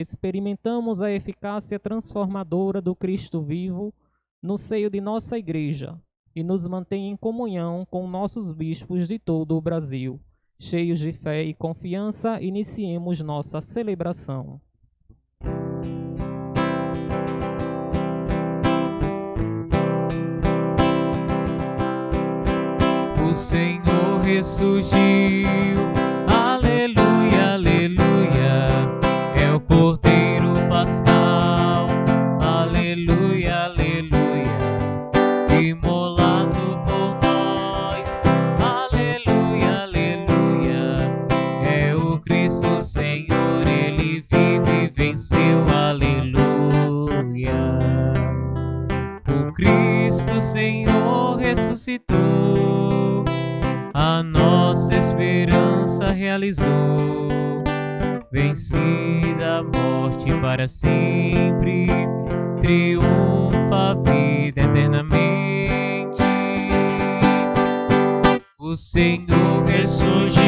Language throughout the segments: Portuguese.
experimentamos a eficácia transformadora do Cristo vivo no seio de nossa Igreja e nos mantém em comunhão com nossos bispos de todo o Brasil. Cheios de fé e confiança, iniciemos nossa celebração. O Senhor ressurgiu, aleluia, aleluia, é o Cordeiro Pascal, aleluia, aleluia, imolado por nós, aleluia, aleluia, é o Cristo Senhor, Ele vive e venceu, aleluia. O Cristo Senhor ressuscitou, a nossa esperança realizou, vencida a morte para sempre, triunfa a vida eternamente. O Senhor ressurgiu,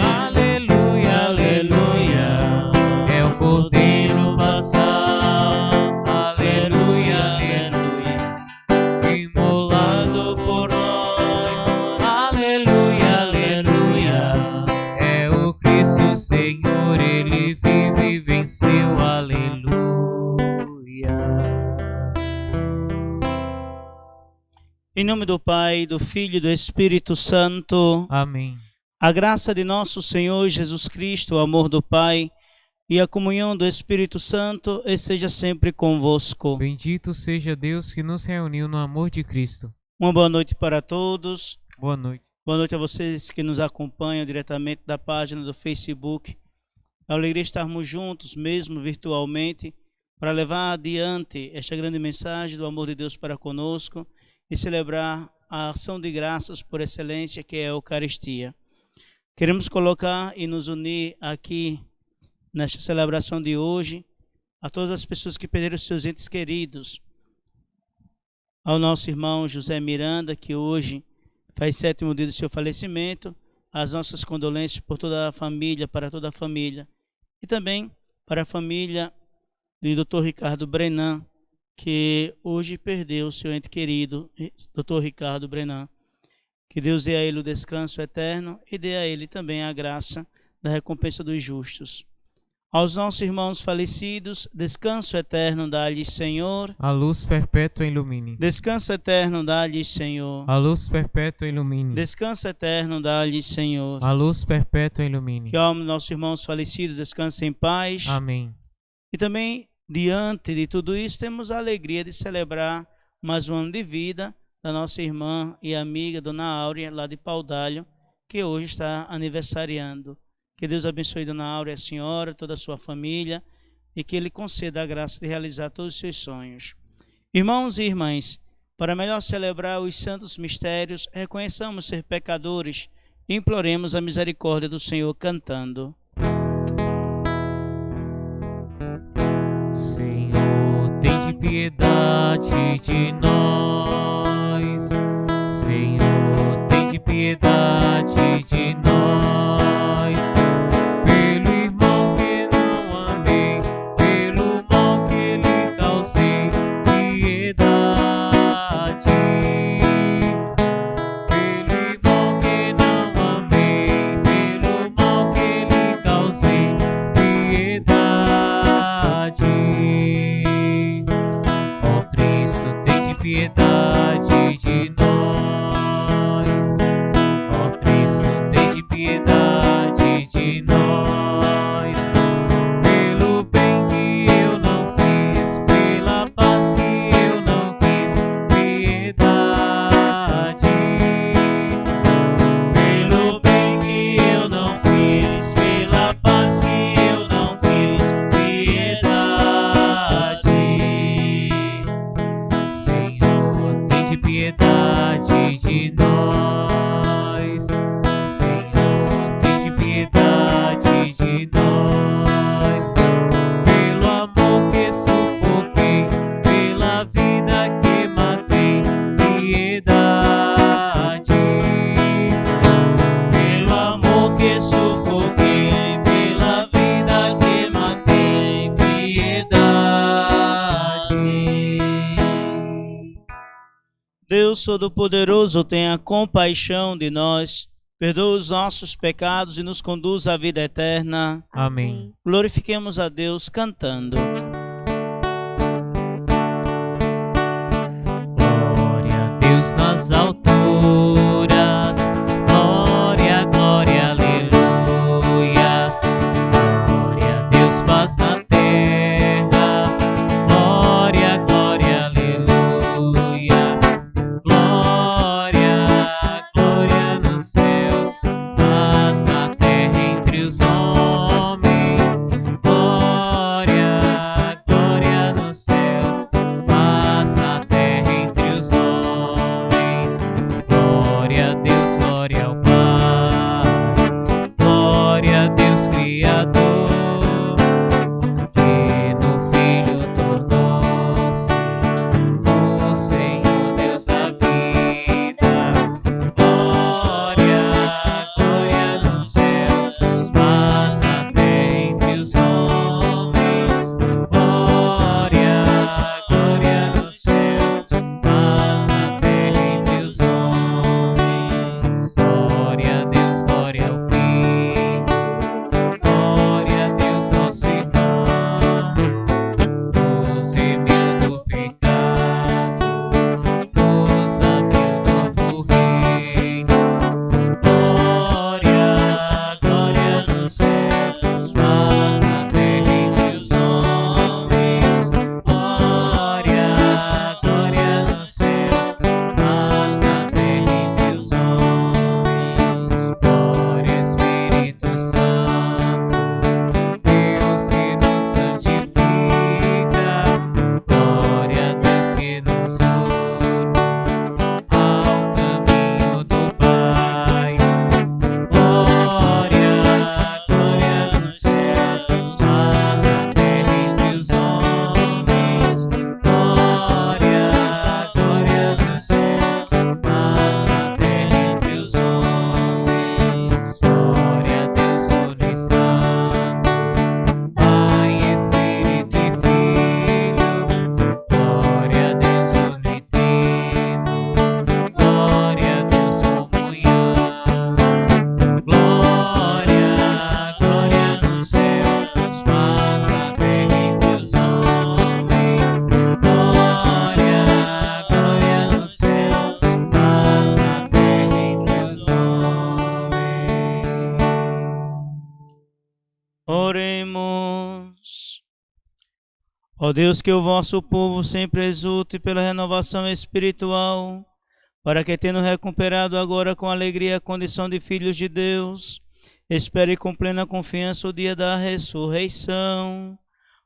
aleluia, aleluia, é o Cordeiro Pascal, aleluia, aleluia, imolado por nós, aleluia, aleluia, é o Cristo Senhor, Ele vive e venceu, aleluia. Em nome do Pai, do Filho e do Espírito Santo. Amém. A graça de nosso Senhor Jesus Cristo, o amor do Pai e a comunhão do Espírito Santo esteja sempre convosco. Bendito seja Deus que nos reuniu no amor de Cristo. Uma boa noite para todos. Boa noite. Boa noite a vocês que nos acompanham diretamente da página do Facebook. É uma alegria estarmos juntos, mesmo virtualmente, para levar adiante esta grande mensagem do amor de Deus para conosco e celebrar a ação de graças por excelência que é a Eucaristia. Queremos colocar e nos unir aqui nesta celebração de hoje a todas as pessoas que perderam seus entes queridos, ao nosso irmão José Miranda, que hoje faz 7º dia do seu falecimento, as nossas condolências por toda a família, para toda a família, e também para a família do Dr. Ricardo Brenan, que hoje perdeu seu ente querido, Dr. Ricardo Brenan. Que Deus dê a ele o descanso eterno e dê a ele também a graça da recompensa dos justos. Aos nossos irmãos falecidos, descanso eterno dá-lhes, Senhor. A luz perpétua ilumine. Descanso eterno dá-lhes, Senhor. A luz perpétua ilumine. Descanso eterno dá-lhes, Senhor. A luz perpétua ilumine. Que a alma dos nossos irmãos falecidos descanse em paz. Amém. E também, diante de tudo isso, temos a alegria de celebrar mais um ano de vida da nossa irmã e amiga, Dona Áurea, lá de Paudalho, que hoje está aniversariando. Que Deus abençoe Dona Áurea, a senhora, toda a sua família, e que Ele conceda a graça de realizar todos os seus sonhos. Irmãos e irmãs, para melhor celebrar os santos mistérios, reconheçamos ser pecadores e imploremos a misericórdia do Senhor cantando. Senhor, tende piedade de nós. Senhor, tende piedade de nós. Pelo irmão que não amei, pelo mal que lhe causei, piedade. Pelo irmão que não amei, pelo mal que lhe causei, piedade. Ó Cristo, tende piedade de nós. Ó Cristo, Deus Todo-Poderoso, tenha compaixão de nós, perdoa os nossos pecados e nos conduz à vida eterna. Amém. Glorifiquemos a Deus cantando. Glória a Deus nas alturas, glória, glória, aleluia. Glória a Deus, paz na terra, glória, glória, aleluia. Glória, glória nos céus, paz na terra entre os homens. Glória, glória nos céus, paz na terra entre os homens. Glória a Deus, glória ao Pai, glória a Deus Criador, que no Filho tornou-se o Senhor Deus da vida. Glória, glória nos céus, paz na terra entre os homens. Glória, glória nos céus, paz na terra entre os homens. Glória a Deus, glória ao Filho, glória a Deus nosso irmão, nos remiu do pecado, nos abriu novo reino. Glória, glória nos céus, paz na terra entre os homens. Glória, glória nos céus, paz na terra entre os homens. Glória ao Espírito Santo, Deus que nos santifica. Glória a Deus que nos une ao caminho do Pai. Glória, glória nos céus, paz na terra entre os homens. Glória, glória nos céus, paz na terra entre os homens. Glória a Deus Unissanto, Pai, Espírito e Filho. Glória a Deus Unitino, glória a Deus comunhão. Glória, glória nos céus, paz na terra entre os homens. Glória, glória nos céus, paz na terra entre os homens. Oremos. Ó Deus, que o vosso povo sempre exulte pela renovação espiritual, para que, tendo recuperado agora com alegria a condição de filhos de Deus, espere com plena confiança o dia da ressurreição.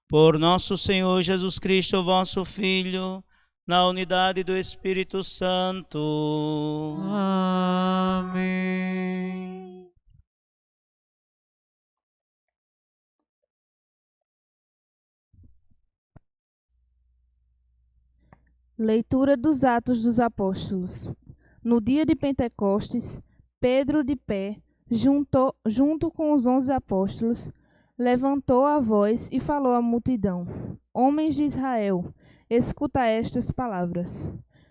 Por nosso Senhor Jesus Cristo, vosso Filho, na unidade do Espírito Santo. Amém. Leitura dos Atos dos Apóstolos. No dia de Pentecostes, Pedro, de pé, junto com os 11 apóstolos, levantou a voz e falou à multidão: Homens de Israel, escuta estas palavras.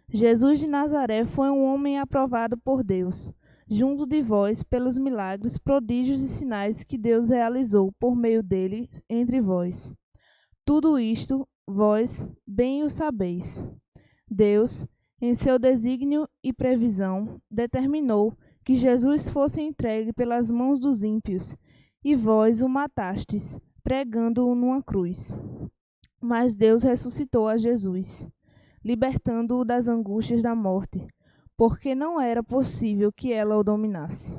Jesus de Nazaré foi um homem aprovado por Deus, junto de vós, pelos milagres, prodígios e sinais que Deus realizou por meio dele entre vós. Tudo isto vós bem o sabeis. Deus, em seu desígnio e previsão, determinou que Jesus fosse entregue pelas mãos dos ímpios, e vós o matastes, pregando-o numa cruz. Mas Deus ressuscitou a Jesus, libertando-o das angústias da morte, porque não era possível que ela o dominasse.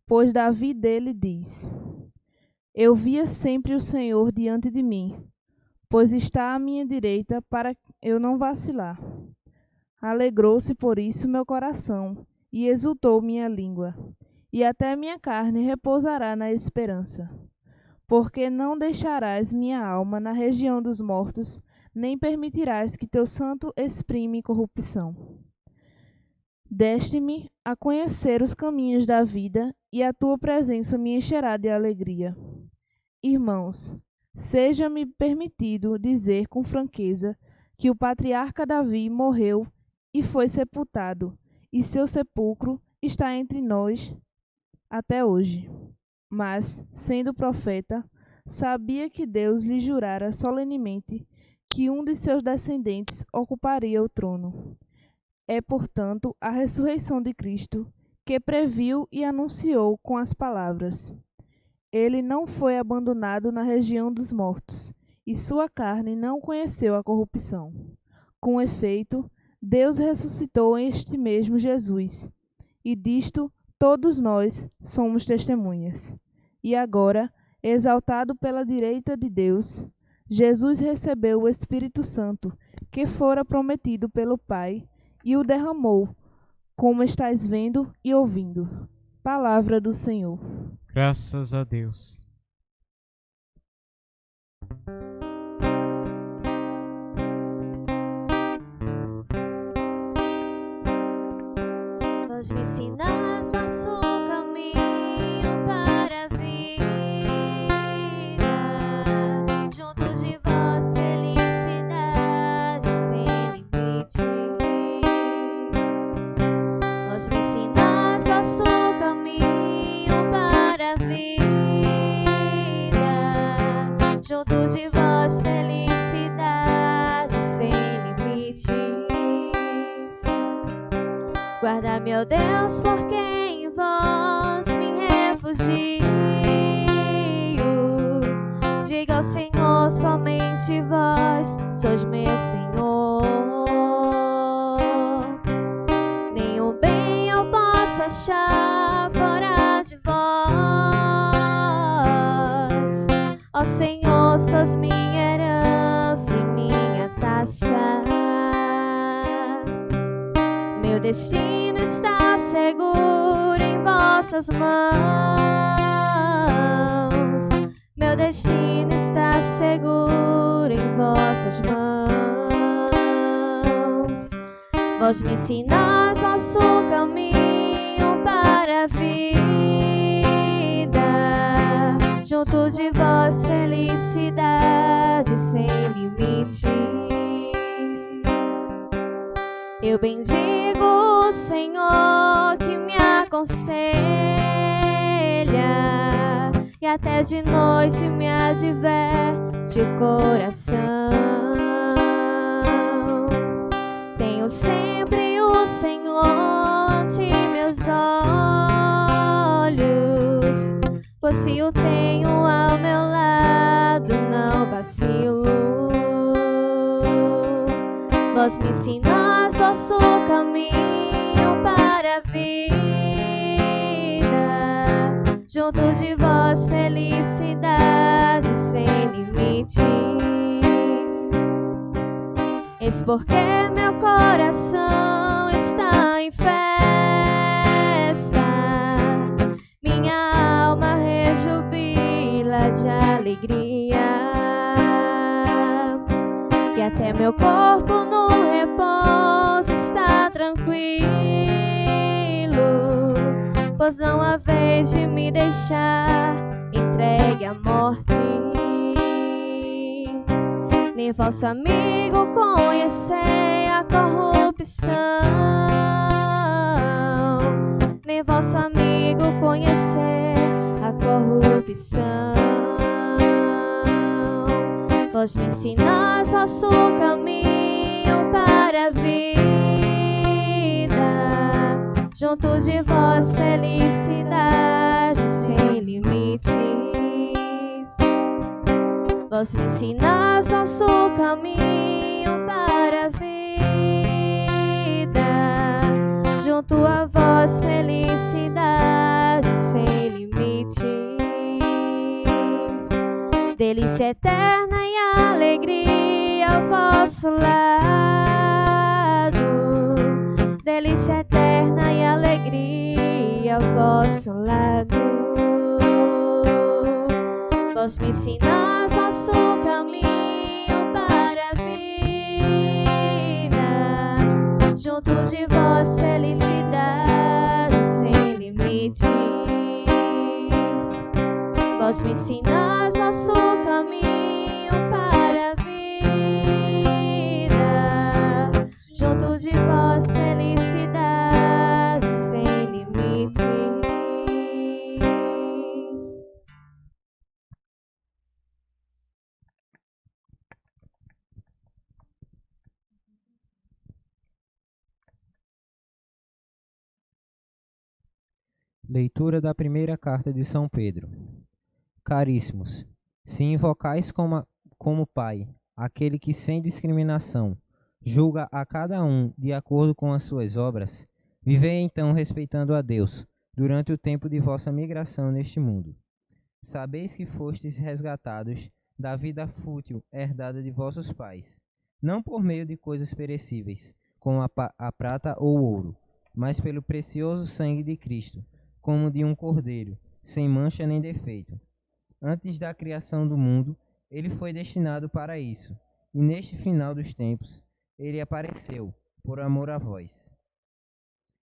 Pois Davi dele diz: Eu via sempre o Senhor diante de mim, pois está à minha direita para eu não vacilar. Alegrou-se por isso meu coração, e exultou minha língua, e até minha carne repousará na esperança. Porque não deixarás minha alma na região dos mortos, nem permitirás que teu santo exprime corrupção. Deste-me a conhecer os caminhos da vida, e a tua presença me encherá de alegria. Irmãos, seja-me permitido dizer com franqueza que o patriarca Davi morreu e foi sepultado, e seu sepulcro está entre nós até hoje. Mas, sendo profeta, sabia que Deus lhe jurara solenemente que um de seus descendentes ocuparia o trono. É, portanto, a ressurreição de Cristo que previu e anunciou com as palavras: Ele não foi abandonado na região dos mortos, e sua carne não conheceu a corrupção. Com efeito, Deus ressuscitou este mesmo Jesus, e disto todos nós somos testemunhas. E agora, exaltado pela direita de Deus, Jesus recebeu o Espírito Santo, que fora prometido pelo Pai, e o derramou, como estáis vendo e ouvindo. Palavra do Senhor. Graças a Deus. Vós me ensinais vosso caminho para a vida, junto de vós felicidade sem limites. Vós me ensinais vosso caminho para a vida, junto de vós felicidade sem limites. Guarda, meu Deus, porque em vós me refugio. Diga ao Senhor, somente vós sois meu Senhor. Nenhum bem eu posso achar fora de vós. Ó Senhor, sois minha herança e minha taça. Meu destino está seguro em vossas mãos. Meu destino está seguro em vossas mãos. Vós me ensinais vosso caminho para a vida, junto de vós felicidade sem limites. Eu bendigo o Senhor que me aconselha, e até de noite me adverte o coração. Tenho sempre o Senhor ante meus olhos, pois se o tenho ao meu lado não vacilo. Vós me ensinais vosso caminho para a vida, junto de vós felicidade sem limites. Eis porque meu coração está em festa, minha alma rejubila de alegria, e até meu corpo no repouso está tranquilo, pois não há vez de me deixar entregue à morte. Nem vosso amigo conhecei a corrupção, nem vosso amigo conhecer a corrupção. Vós me ensinais vosso caminho para a vida, junto de vós felicidade sem limites. Vós me ensinais vosso caminho para a vida, junto a vós felicidade sem limites. Delícia eterna e alegria ao vosso lado, delícia eterna e alegria ao vosso lado. Vós me ensinais vosso caminho para a vida, junto de vós felicidade sem limites. Vós me ensinais vosso caminho para a vida, junto de vós Leitura da primeira carta de São Pedro. Caríssimos, se invocais como Pai aquele que sem discriminação julga a cada um de acordo com as suas obras, vivei então respeitando a Deus durante o tempo de vossa migração neste mundo. Sabeis que fostes resgatados da vida fútil herdada de vossos pais, não por meio de coisas perecíveis, como a prata ou o ouro, mas pelo precioso sangue de Cristo, como de um cordeiro, sem mancha nem defeito. Antes da criação do mundo, ele foi destinado para isso, e neste final dos tempos, ele apareceu, por amor a vós.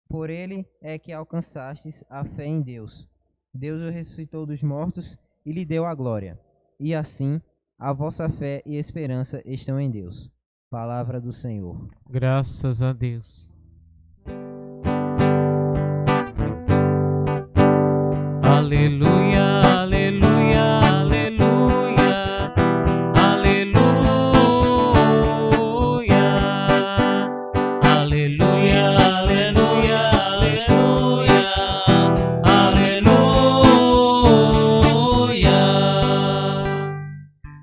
Por ele é que alcançastes a fé em Deus. Deus o ressuscitou dos mortos e lhe deu a glória. E assim, a vossa fé e esperança estão em Deus. Palavra do Senhor. Graças a Deus. Aleluia, aleluia, aleluia, aleluia, aleluia, aleluia, aleluia, aleluia.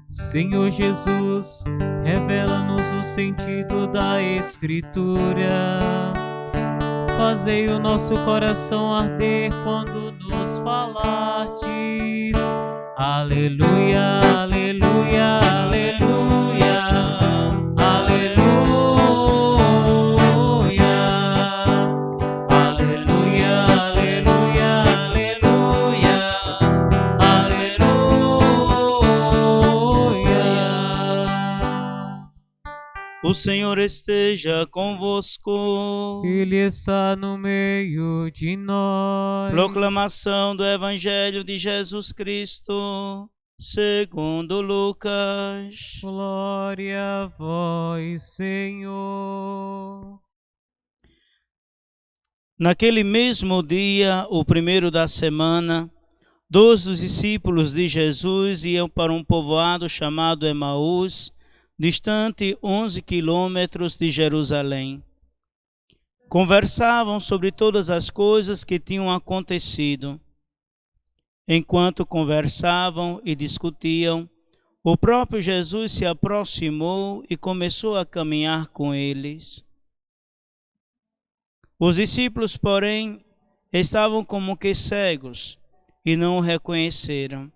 Senhor Jesus, revela-nos o sentido da Escritura. Fazei o nosso coração arder quando nos falardes. Aleluia, aleluia, aleluia, aleluia, aleluia, aleluia, aleluia, aleluia. O Senhor esteja convosco. Ele está no meio de nós. Proclamação do Evangelho de Jesus Cristo, segundo Lucas. Glória a vós, Senhor. Naquele mesmo dia, o primeiro da semana, 2 dos discípulos de Jesus iam para um povoado chamado Emaús, distante 11 quilômetros de Jerusalém. Conversavam sobre todas as coisas que tinham acontecido. Enquanto conversavam e discutiam, o próprio Jesus se aproximou e começou a caminhar com eles. Os discípulos, porém, estavam como que cegos e não o reconheceram.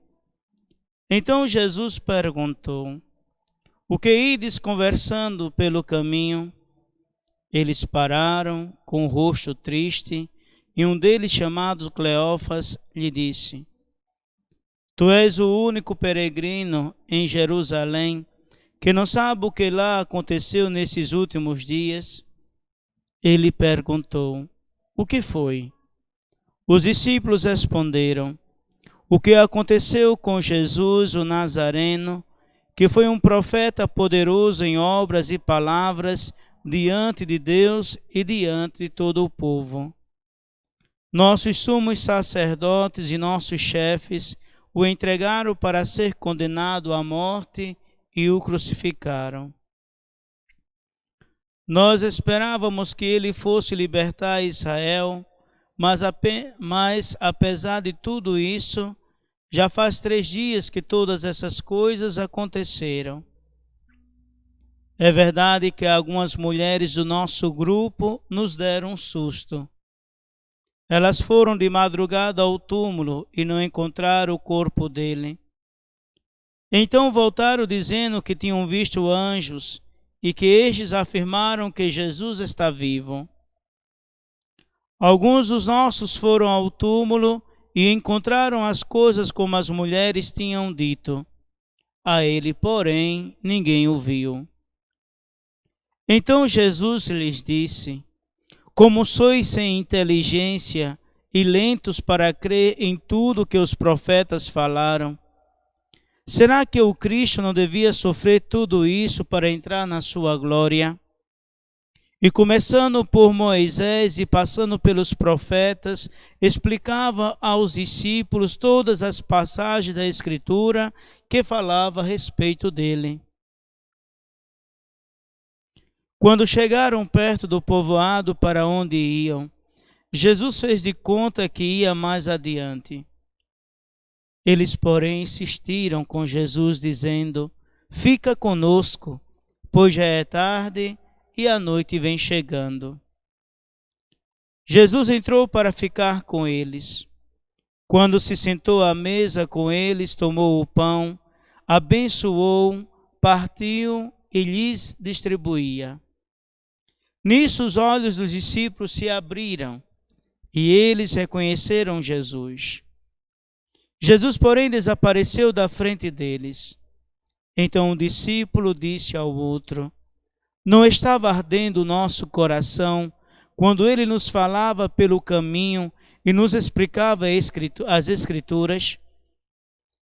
Então Jesus perguntou: o que ides conversando pelo caminho? Eles pararam com o rosto triste, e um deles, chamado Cleófas, lhe disse: tu és o único peregrino em Jerusalém que não sabe o que lá aconteceu nesses últimos dias? Ele perguntou: o que foi? Os discípulos responderam: o que aconteceu com Jesus, o Nazareno, que foi um profeta poderoso em obras e palavras diante de Deus e diante de todo o povo. Nossos sumos sacerdotes e nossos chefes o entregaram para ser condenado à morte e o crucificaram. Nós esperávamos que ele fosse libertar Israel, mas apesar de tudo isso, já faz 3 dias que todas essas coisas aconteceram. É verdade que algumas mulheres do nosso grupo nos deram um susto. Elas foram de madrugada ao túmulo e não encontraram o corpo dele. Então voltaram dizendo que tinham visto anjos e que estes afirmaram que Jesus está vivo. Alguns dos nossos foram ao túmulo e encontraram as coisas como as mulheres tinham dito. A ele, porém, ninguém o viu. Então Jesus lhes disse: como sois sem inteligência e lentos para crer em tudo que os profetas falaram, será que o Cristo não devia sofrer tudo isso para entrar na sua glória? E começando por Moisés e passando pelos profetas, explicava aos discípulos todas as passagens da Escritura que falava a respeito dele. Quando chegaram perto do povoado para onde iam, Jesus fez de conta que ia mais adiante. Eles, porém, insistiram com Jesus, dizendo: fica conosco, pois já é tarde e a noite vem chegando. Jesus entrou para ficar com eles. Quando se sentou à mesa com eles, tomou o pão, abençoou, partiu e lhes distribuía. Nisso os olhos dos discípulos se abriram e eles reconheceram Jesus. Jesus, porém, desapareceu da frente deles. Então um discípulo disse ao outro: não estava ardendo o nosso coração quando ele nos falava pelo caminho e nos explicava as Escrituras?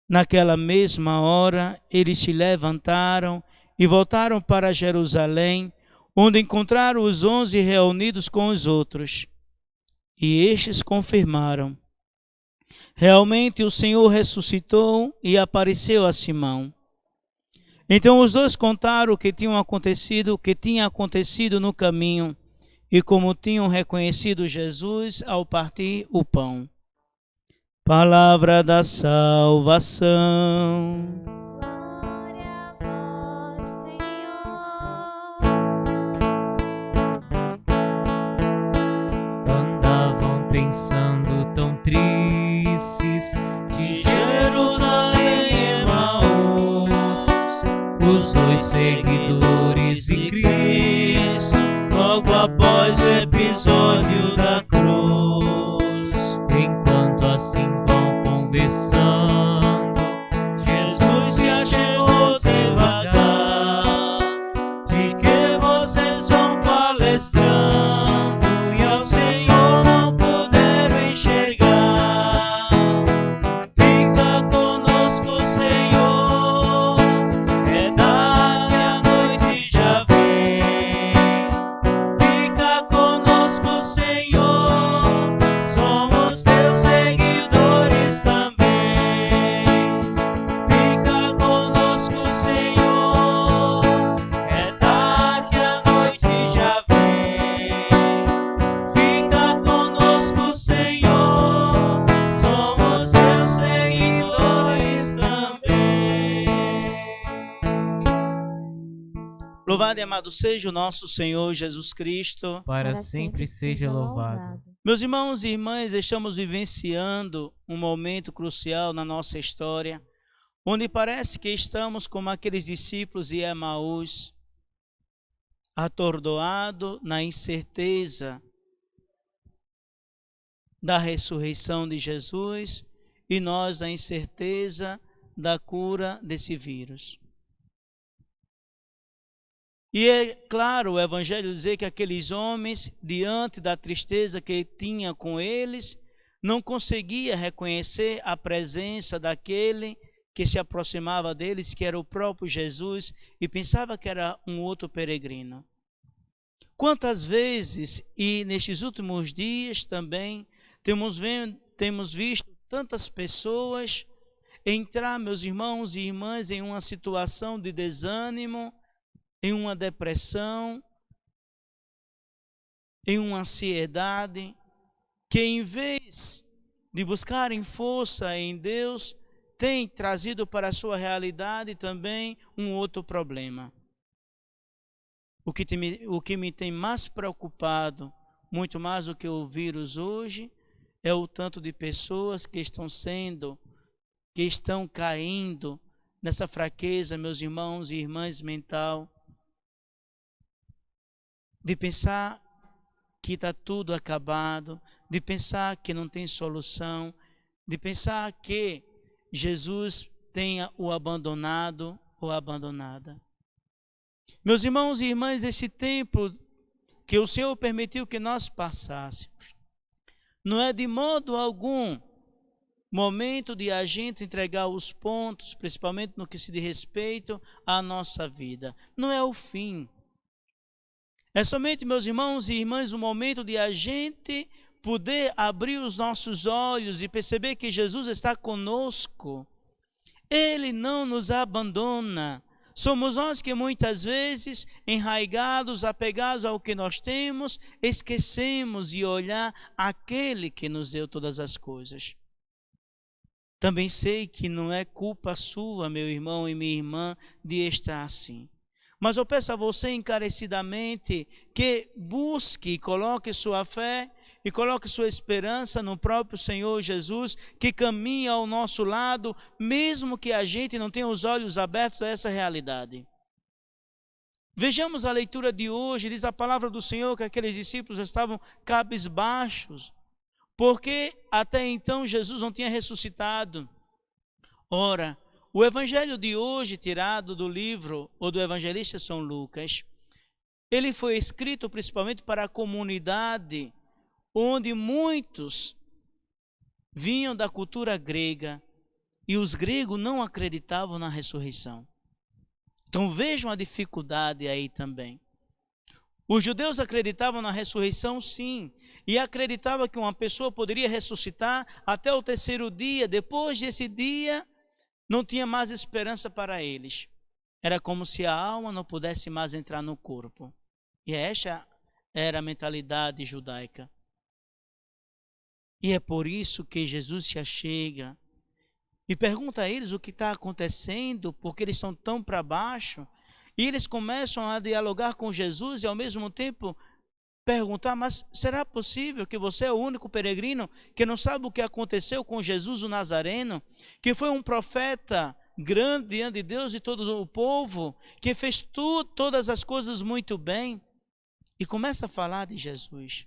Naquela mesma hora, eles se levantaram e voltaram para Jerusalém, onde encontraram os 11 reunidos com os outros. E estes confirmaram: realmente o Senhor ressuscitou e apareceu a Simão. Então os dois contaram o que tinha acontecido no caminho e como tinham reconhecido Jesus ao partir o pão. Palavra da salvação. Glória a vós, Senhor. Andavam pensando tão tristes De Jerusalém, Emaús, os dois seguidores de Cristo, logo após o episódio da cruz. enquanto assim vão conversando, Jesus se achegou devagar, de que vocês vão palestrando e ao Senhor não puderam enxergar. Fica conosco, Senhor, é tarde, a noite já vem. Fica conosco, Senhor, somos teus seguidores também. Fica conosco, Senhor, é tarde, a noite já vem. Fica conosco, Senhor, somos teus seguidores também. Louvado e amado seja o nosso Senhor Jesus Cristo. para sempre seja louvado. Meus irmãos e irmãs, estamos vivenciando um momento crucial na nossa história, onde parece que estamos como aqueles discípulos de Emaús, atordoado na incerteza da ressurreição de Jesus e nós na incerteza da cura desse vírus. E é claro o Evangelho dizer que aqueles homens, diante da tristeza que tinha com eles, não conseguia reconhecer a presença daquele que se aproximava deles, que era o próprio Jesus, e pensava que era um outro peregrino. Quantas vezes, e nestes últimos dias também, temos visto tantas pessoas entrar, meus irmãos e irmãs, em uma situação de desânimo, em uma depressão, em uma ansiedade, que em vez de buscarem força em Deus, tem trazido para a sua realidade também um outro problema. O que me tem mais preocupado, muito mais do que o vírus hoje, é o tanto de pessoas que estão caindo nessa fraqueza, meus irmãos e irmãs, mental, de pensar que está tudo acabado, de pensar que não tem solução, de pensar que Jesus tenha o abandonado ou abandonada. Meus irmãos e irmãs, esse tempo que o Senhor permitiu que nós passássemos, não é de modo algum momento de a gente entregar os pontos, principalmente no que se diz respeito à nossa vida. Não é o fim. É somente, meus irmãos e irmãs, um momento de a gente poder abrir os nossos olhos e perceber que Jesus está conosco. Ele não nos abandona. Somos nós que muitas vezes, enraigados, apegados ao que nós temos, esquecemos de olhar aquele que nos deu todas as coisas. Também sei que não é culpa sua, meu irmão e minha irmã, de estar assim. Mas eu peço a você encarecidamente que busque e coloque sua fé e coloque sua esperança no próprio Senhor Jesus, que caminha ao nosso lado, mesmo que a gente não tenha os olhos abertos a essa realidade. Vejamos a leitura de hoje, diz a palavra do Senhor que aqueles discípulos estavam cabisbaixos, porque até então Jesus não tinha ressuscitado. Ora, o evangelho de hoje, tirado do livro ou do evangelista São Lucas, ele foi escrito principalmente para a comunidade onde muitos vinham da cultura grega e os gregos não acreditavam na ressurreição. Então vejam a dificuldade aí também. Os judeus acreditavam na ressurreição, sim, e acreditavam que uma pessoa poderia ressuscitar até o terceiro dia. Depois desse dia, não tinha mais esperança para eles. Era como se a alma não pudesse mais entrar no corpo. E essa era a mentalidade judaica. E é por isso que Jesus se achega e pergunta a eles o que está acontecendo, porque eles estão tão para baixo. E eles começam a dialogar com Jesus e ao mesmo tempo perguntar, mas será possível que você é o único peregrino que não sabe o que aconteceu com Jesus o Nazareno, que foi um profeta grande diante de Deus e todo o povo, que fez todas as coisas muito bem? E começa a falar de Jesus.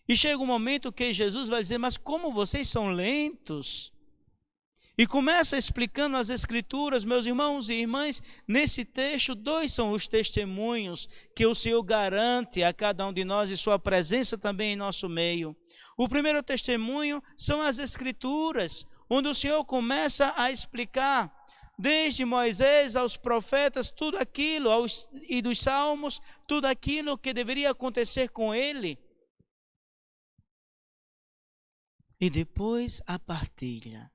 E chega um momento que Jesus vai dizer, mas como vocês são lentos? E começa explicando as escrituras, meus irmãos e irmãs, nesse texto, dois são os testemunhos que o Senhor garante a cada um de nós e sua presença também em nosso meio. O primeiro testemunho são as escrituras, onde o Senhor começa a explicar, desde Moisés aos profetas, tudo aquilo, e dos salmos, tudo aquilo que deveria acontecer com ele. E depois a partilha.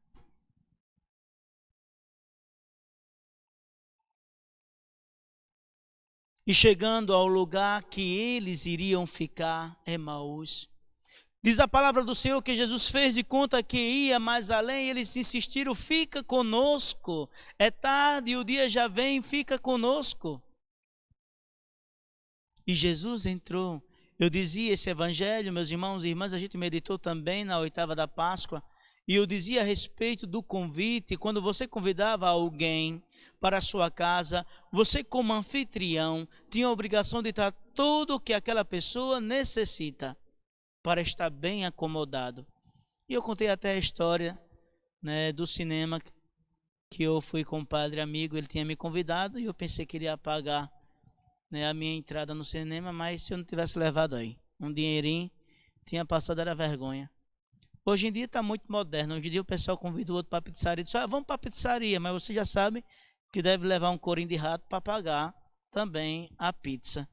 E chegando ao lugar que eles iriam ficar, Emaús, diz a palavra do Senhor que Jesus fez de conta que ia mais além, eles insistiram, fica conosco, é tarde, o dia já vem, fica conosco. E Jesus entrou. Eu dizia esse evangelho, meus irmãos e irmãs, a gente meditou também na oitava da Páscoa, e eu dizia a respeito do convite, quando você convidava alguém para a sua casa, você como anfitrião tinha a obrigação de dar tudo o que aquela pessoa necessita para estar bem acomodado. E eu contei até a história, né, do cinema, que eu fui com um padre amigo, ele tinha me convidado e eu pensei que ele ia pagar, né, a minha entrada no cinema, mas se eu não tivesse levado aí um dinheirinho, tinha passado, era vergonha. Hoje em dia está muito moderno, hoje em dia o pessoal convida o outro para a pizzaria e diz, vamos para a pizzaria, mas você já sabe que deve levar um corinho de rato para pagar também a pizza.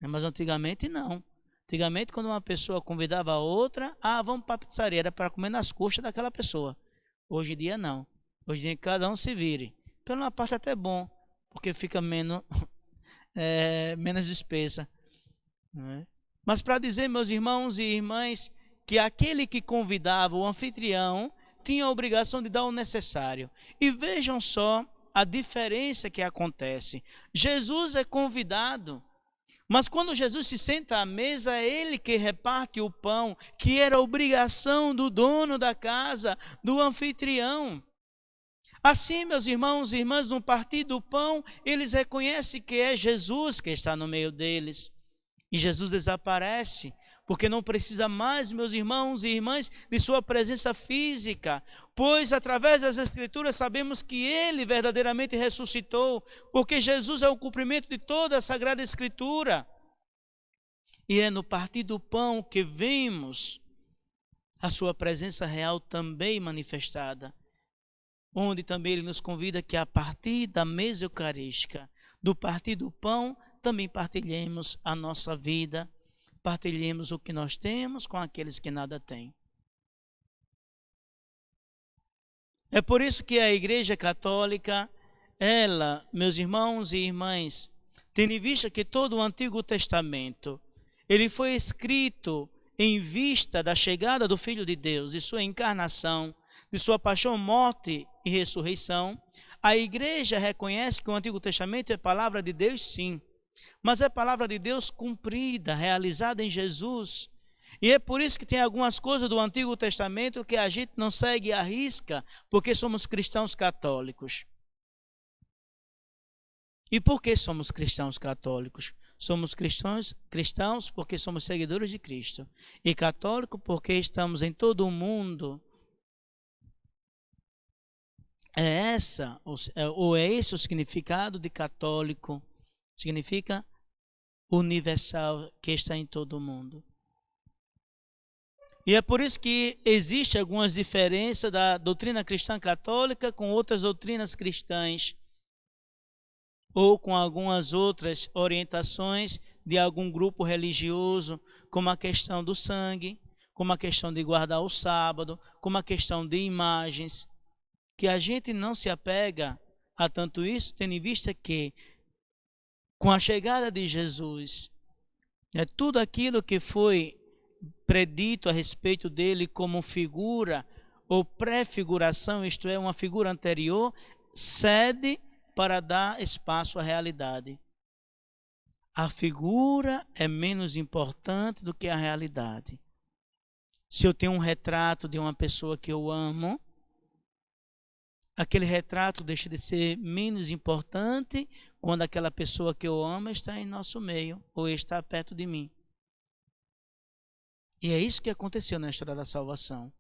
Mas antigamente não. Antigamente quando uma pessoa convidava a outra, vamos para a pizzaria, era para comer nas costas daquela pessoa. Hoje em dia não. Hoje em dia cada um se vire. Pela uma parte até bom, porque fica menos despesa. Mas para dizer, meus irmãos e irmãs, que aquele que convidava o anfitrião tinha a obrigação de dar o necessário. E vejam só a diferença que acontece. Jesus é convidado, mas quando Jesus se senta à mesa, é ele que reparte o pão, que era obrigação do dono da casa, do anfitrião. Assim, meus irmãos e irmãs, no partir do pão, eles reconhecem que é Jesus que está no meio deles. E Jesus desaparece, porque não precisa mais, meus irmãos e irmãs, de sua presença física, pois através das Escrituras sabemos que Ele verdadeiramente ressuscitou, porque Jesus é o cumprimento de toda a Sagrada Escritura. E é no partir do pão que vemos a sua presença real também manifestada, onde também Ele nos convida que a partir da mesa eucarística, do partir do pão, também partilhemos a nossa vida, partilhemos o que nós temos com aqueles que nada têm. É por isso que a Igreja Católica, ela, meus irmãos e irmãs, tendo em vista que todo o Antigo Testamento, ele foi escrito em vista da chegada do Filho de Deus, de sua encarnação, de sua paixão, morte e ressurreição, a igreja reconhece que o Antigo Testamento é palavra de Deus, sim, mas é palavra de Deus cumprida, realizada em Jesus. E é por isso que tem algumas coisas do Antigo Testamento que a gente não segue à risca, porque somos cristãos católicos. E por que somos cristãos católicos? Somos cristãos porque somos seguidores de Cristo. E católico porque estamos em todo o mundo. É esse o significado de católico? Significa universal, que está em todo o mundo. E é por isso que existe algumas diferenças da doutrina cristã católica com outras doutrinas cristãs, ou com algumas outras orientações de algum grupo religioso, como a questão do sangue, como a questão de guardar o sábado, como a questão de imagens, que a gente não se apega a tanto isso, tendo em vista que, com a chegada de Jesus, tudo aquilo que foi predito a respeito dele como figura ou prefiguração, isto é, uma figura anterior, cede para dar espaço à realidade. A figura é menos importante do que a realidade. Se eu tenho um retrato de uma pessoa que eu amo, aquele retrato deixa de ser menos importante quando aquela pessoa que eu amo está em nosso meio ou está perto de mim. E é isso que aconteceu na história da salvação.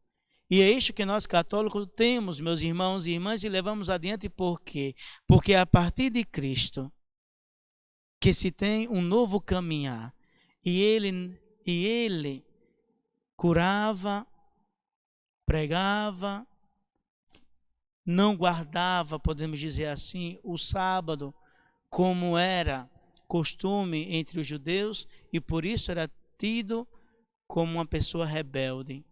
E é isso que nós católicos temos, meus irmãos e irmãs, e levamos adiante por quê? Porque é a partir de Cristo que se tem um novo caminhar. E ele curava, pregava, não guardava, podemos dizer assim, o sábado, como era costume entre os judeus, e por isso era tido como uma pessoa rebelde.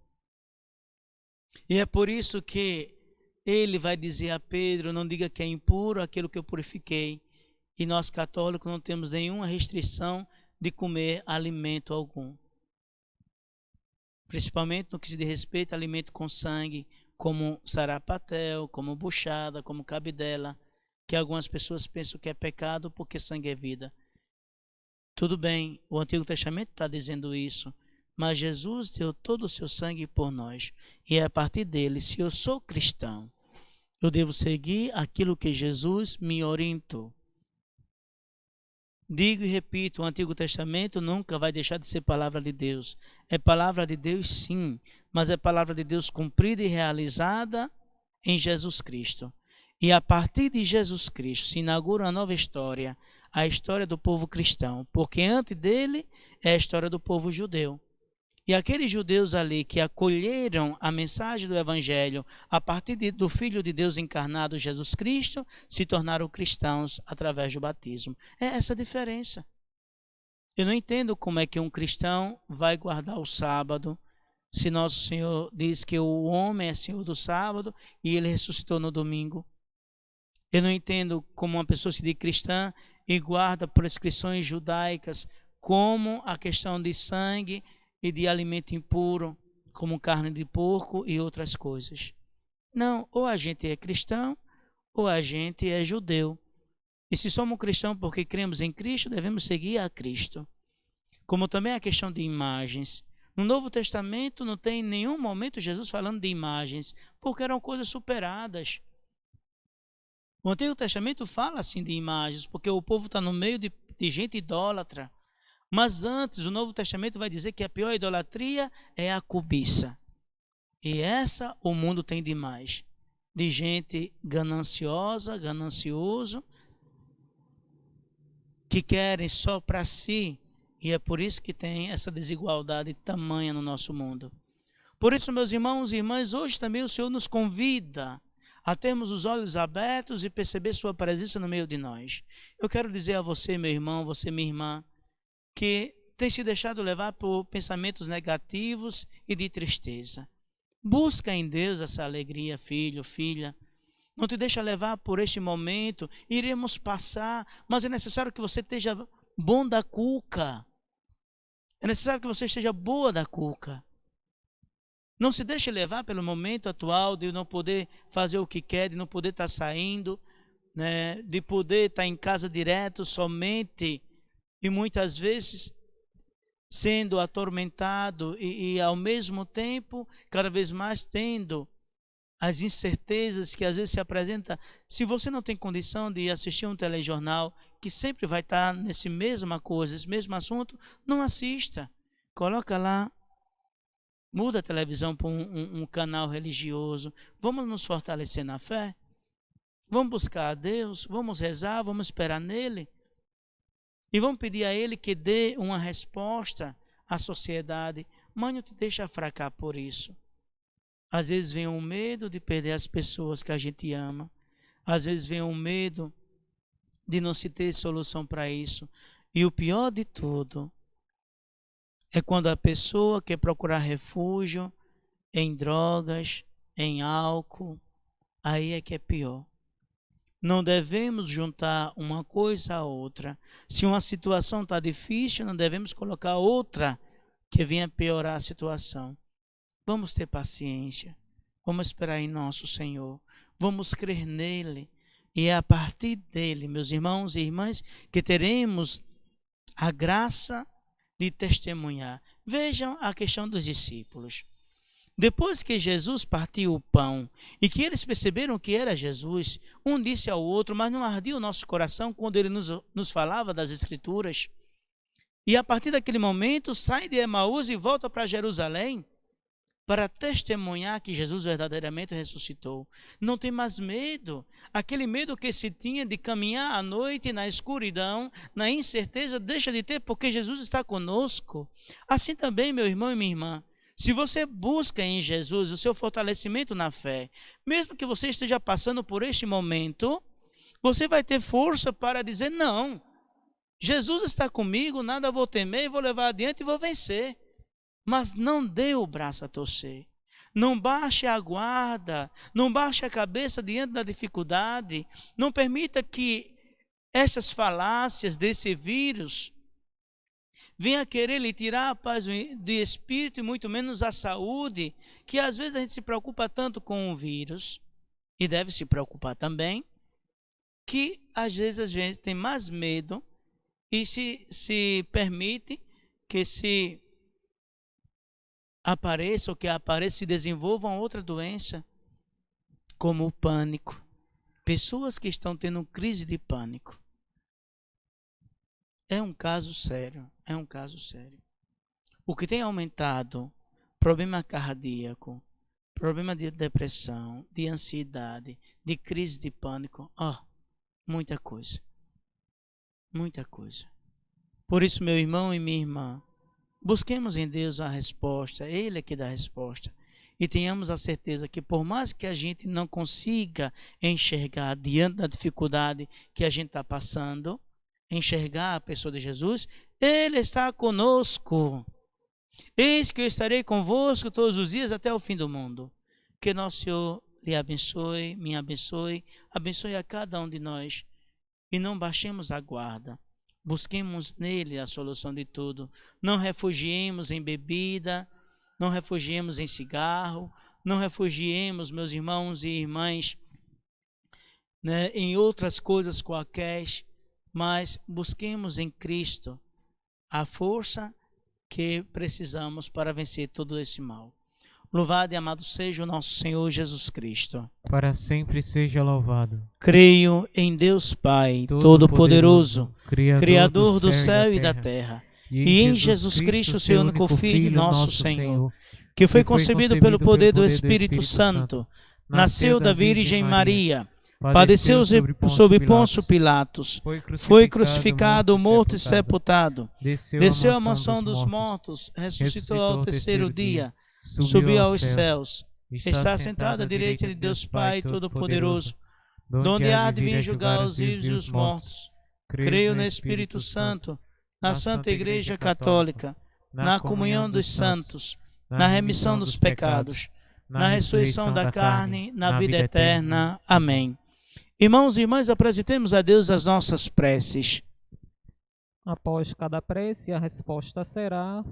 E é por isso que ele vai dizer a Pedro, não diga que é impuro aquilo que eu purifiquei. E nós católicos não temos nenhuma restrição de comer alimento algum. Principalmente no que se diz respeito a alimento com sangue, como sarapatel, como buchada, como cabidela, que algumas pessoas pensam que é pecado porque sangue é vida. Tudo bem, o Antigo Testamento está dizendo isso, mas Jesus deu todo o seu sangue por nós. E é a partir dele, se eu sou cristão, eu devo seguir aquilo que Jesus me orientou. Digo e repito, o Antigo Testamento nunca vai deixar de ser palavra de Deus. É palavra de Deus, sim, mas é palavra de Deus cumprida e realizada em Jesus Cristo. E a partir de Jesus Cristo se inaugura uma nova história, a história do povo cristão, porque antes dele é a história do povo judeu. E aqueles judeus ali que acolheram a mensagem do Evangelho a partir do Filho de Deus encarnado, Jesus Cristo, se tornaram cristãos através do batismo. É essa a diferença. Eu não entendo como é que um cristão vai guardar o sábado, se nosso Senhor diz que o homem é Senhor do sábado e ele ressuscitou no domingo. Eu não entendo como uma pessoa se diz cristã e guarda prescrições judaicas, como a questão de sangue e de alimento impuro, como carne de porco e outras coisas. Não, ou a gente é cristão, ou a gente é judeu. E se somos cristãos porque cremos em Cristo, devemos seguir a Cristo. Como também a questão de imagens. No Novo Testamento não tem em nenhum momento Jesus falando de imagens, porque eram coisas superadas. O Antigo Testamento fala assim de imagens, porque o povo está no meio de gente idólatra. Mas antes, o Novo Testamento vai dizer que a pior idolatria é a cobiça. E essa o mundo tem demais. De gente gananciosa, ganancioso, que querem só para si. E é por isso que tem essa desigualdade tamanha no nosso mundo. Por isso, meus irmãos e irmãs, hoje também o Senhor nos convida a termos os olhos abertos e perceber sua presença no meio de nós. Eu quero dizer a você, meu irmão, você, minha irmã, que tem se deixado levar por pensamentos negativos e de tristeza. Busca em Deus essa alegria, filho, filha. Não te deixa levar por este momento. Iremos passar, mas é necessário que você esteja bom da cuca. É necessário que você esteja boa da cuca. Não se deixe levar pelo momento atual de não poder fazer o que quer, de não poder estar saindo, né, de poder estar em casa direto somente e muitas vezes sendo atormentado e ao mesmo tempo cada vez mais tendo as incertezas que às vezes se apresentam. Se você não tem condição de assistir um telejornal que sempre vai estar nesse mesma coisa, esse mesmo assunto, não assista. Coloca lá, muda a televisão para um canal religioso. Vamos nos fortalecer na fé. Vamos buscar a Deus, vamos rezar, vamos esperar nele. E vamos pedir a ele que dê uma resposta à sociedade. Mas não te deixa fracar por isso. Às vezes vem um medo de perder as pessoas que a gente ama. Às vezes vem um medo de não se ter solução para isso. E o pior de tudo é quando a pessoa quer procurar refúgio em drogas, em álcool. Aí é que é pior. Não devemos juntar uma coisa a outra. Se uma situação está difícil, não devemos colocar outra que venha piorar a situação. Vamos ter paciência. Vamos esperar em nosso Senhor. Vamos crer nele. E é a partir dele, meus irmãos e irmãs, que teremos a graça de testemunhar. Vejam a questão dos discípulos. Depois que Jesus partiu o pão e que eles perceberam que era Jesus, um disse ao outro, mas não ardia o nosso coração quando ele nos falava das Escrituras? E a partir daquele momento sai de Emaús e volta para Jerusalém para testemunhar que Jesus verdadeiramente ressuscitou. Não tem mais medo. Aquele medo que se tinha de caminhar à noite na escuridão, na incerteza, deixa de ter porque Jesus está conosco. Assim também, meu irmão e minha irmã, se você busca em Jesus o seu fortalecimento na fé, mesmo que você esteja passando por este momento, você vai ter força para dizer, não, Jesus está comigo, nada vou temer, vou levar adiante e vou vencer. Mas não dê o braço a torcer. Não baixe a guarda, não baixe a cabeça diante da dificuldade. Não permita que essas falácias desse vírus venha querer lhe tirar a paz de espírito e muito menos a saúde, que às vezes a gente se preocupa tanto com o vírus, e deve se preocupar também, que às vezes a gente tem mais medo e se permite que se apareça ou que apareça, se desenvolva uma outra doença, como o pânico. Pessoas que estão tendo crise de pânico. É um caso sério, é um caso sério. O que tem aumentado, problema cardíaco, problema de depressão, de ansiedade, de crise de pânico, muita coisa. Muita coisa. Por isso, meu irmão e minha irmã, busquemos em Deus a resposta, Ele é que dá a resposta. E tenhamos a certeza que por mais que a gente não consiga enxergar diante da dificuldade que a gente está passando, enxergar a pessoa de Jesus, Ele está conosco. Eis que eu estarei convosco todos os dias até o fim do mundo. Que nosso Senhor lhe abençoe, me abençoe a cada um de nós. E não baixemos a guarda. Busquemos nele a solução de tudo. Não refugiemos em bebida, não refugiemos em cigarro, não refugiemos, meus irmãos e irmãs, em outras coisas quaisquer, mas busquemos em Cristo a força que precisamos para vencer todo esse mal. Louvado e amado seja o nosso Senhor Jesus Cristo. Para sempre seja louvado. Creio em Deus Pai, Todo-Poderoso, Criador do céu e da terra, e em Jesus Cristo, seu único Filho, nosso Senhor, que foi concebido pelo poder do Espírito Santo, nasceu da Virgem Maria, padeceu sob Pôncio Pilatos, foi crucificado, morto e sepultado, desceu à mansão dos mortos, ressuscitou ao terceiro dia, subiu aos céus, está sentado à direita de Deus Pai Todo-Poderoso, donde há de vir julgar os vivos e os mortos. Creio no Espírito Santo, na Santa Igreja Católica, na comunhão dos santos, na remissão dos pecados, na ressurreição da carne, na vida eterna. Amém. Irmãos e irmãs, apresentemos a Deus as nossas preces. Após cada prece, a resposta será: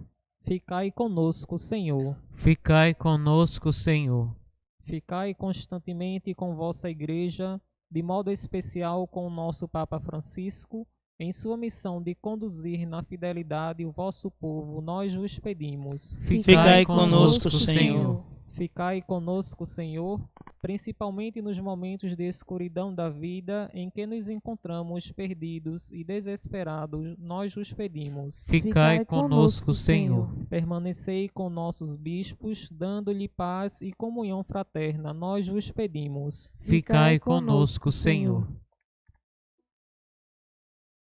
ficai conosco, Senhor. Ficai conosco, Senhor. Ficai constantemente com vossa Igreja, de modo especial com o nosso Papa Francisco, em sua missão de conduzir na fidelidade o vosso povo, nós vos pedimos. Ficai conosco, Senhor. Ficai conosco, Senhor, principalmente nos momentos de escuridão da vida em que nos encontramos perdidos e desesperados, nós vos pedimos. Ficai conosco, Senhor. Permanecei com nossos bispos, dando-lhe paz e comunhão fraterna, nós vos pedimos. Ficai conosco, Senhor.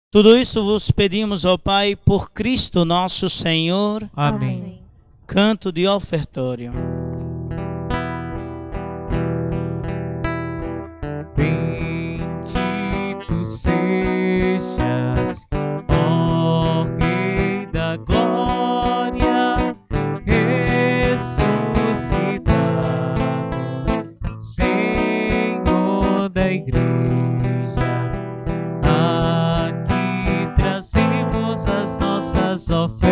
Tudo isso vos pedimos, ó Pai, por Cristo nosso Senhor. Amém. Canto de ofertório. Bendito sejas, ó Rei da Glória, ressuscitado, Senhor da Igreja. Aqui trazemos as nossas ofertas.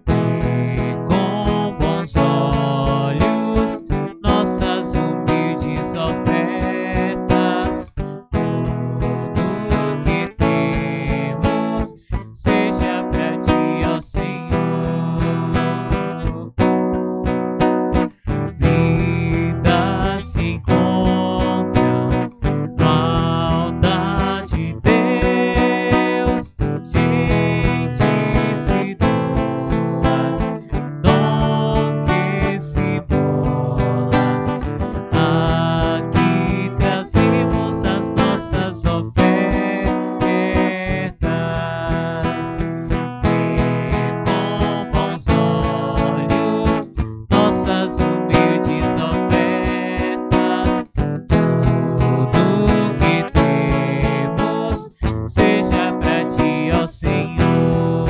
Vê com bons olhos nossas humildes ofertas. Tudo que temos seja para ti, ó Senhor. Vidas se encontram no altar de Deus, gente se doa, dom que se bola. Aqui trazemos as nossas ofertas. Vê com bons olhos nossas humildes ofertas. Tudo que temos seja para ti, ó Senhor.